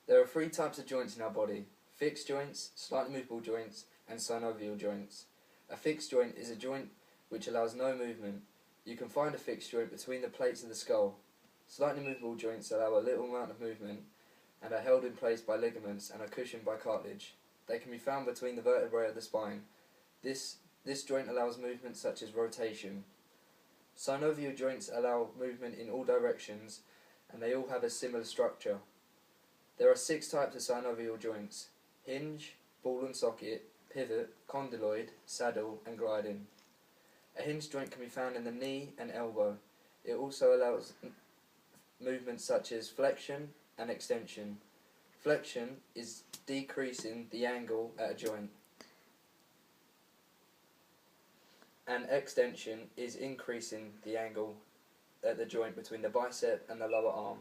There are three types of joints in our body: fixed joints, slightly movable joints, and synovial joints. A fixed joint is a joint which allows no movement. You can find a fixed joint between the plates of the skull. Slightly movable joints allow a little amount of movement and are held in place by ligaments and are cushioned by cartilage. They can be found between the vertebrae of the spine. This joint allows movement such as rotation. Synovial joints allow movement in all directions, and they all have a similar structure. There are 6 types of synovial joints: hinge, ball and socket, pivot, condyloid, saddle, and gliding. A hinge joint can be found in the knee and elbow. It also allows movements such as flexion and extension. Flexion is decreasing the angle at a joint, and extension is increasing the angle at the joint between the bicep and the lower arm.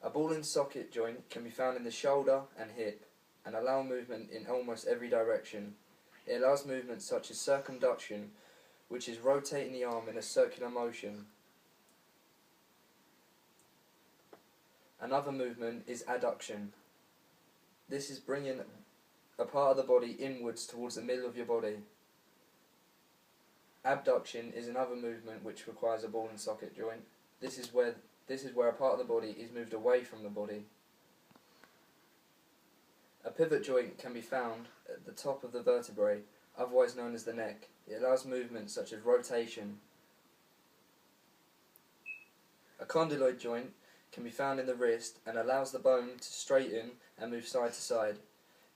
A ball and socket joint can be found in the shoulder and hip and allow movement in almost every direction. It allows movements such as circumduction, which is rotating the arm in a circular motion. Another movement is adduction. This is bringing a part of the body inwards towards the middle of your body. Abduction is another movement which requires a ball and socket joint. This is where a part of the body is moved away from the body. A pivot joint can be found at the top of the vertebrae, otherwise known as the neck. It allows movements such as rotation. A condyloid joint can be found in the wrist and allows the bone to straighten and move side to side.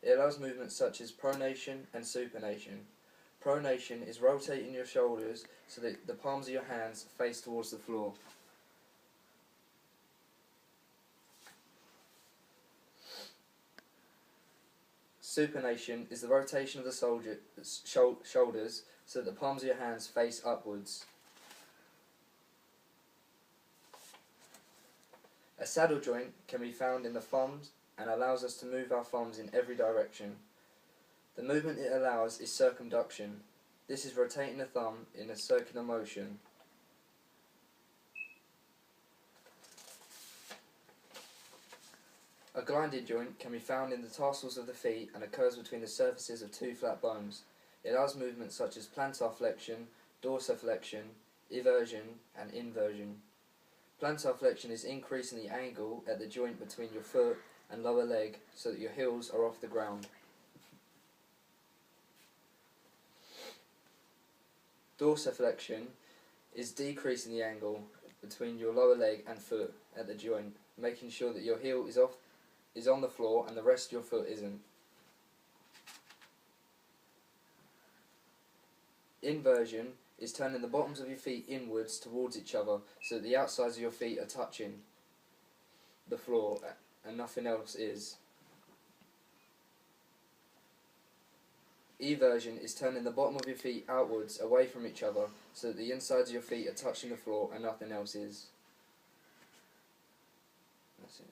It allows movements such as pronation and supination. Pronation is rotating your shoulders so that the palms of your hands face towards the floor. Supination is the rotation of the shoulders so that the palms of your hands face upwards. A saddle joint can be found in the thumbs and allows us to move our thumbs in every direction. The movement it allows is circumduction. This is rotating the thumb in a circular motion. A gliding joint can be found in the tarsals of the feet and occurs between the surfaces of 2 flat bones. It allows movements such as plantar flexion, dorsiflexion, eversion, and inversion. Plantar flexion is increasing the angle at the joint between your foot and lower leg so that your heels are off the ground. Dorsiflexion is decreasing the angle between your lower leg and foot at the joint, making sure that your heel is on the floor and the rest of your foot isn't. Inversion is turning the bottoms of your feet inwards towards each other so that the outsides of your feet are touching the floor and nothing else is. Eversion is turning the bottom of your feet outwards away from each other so that the insides of your feet are touching the floor and nothing else is. That's it.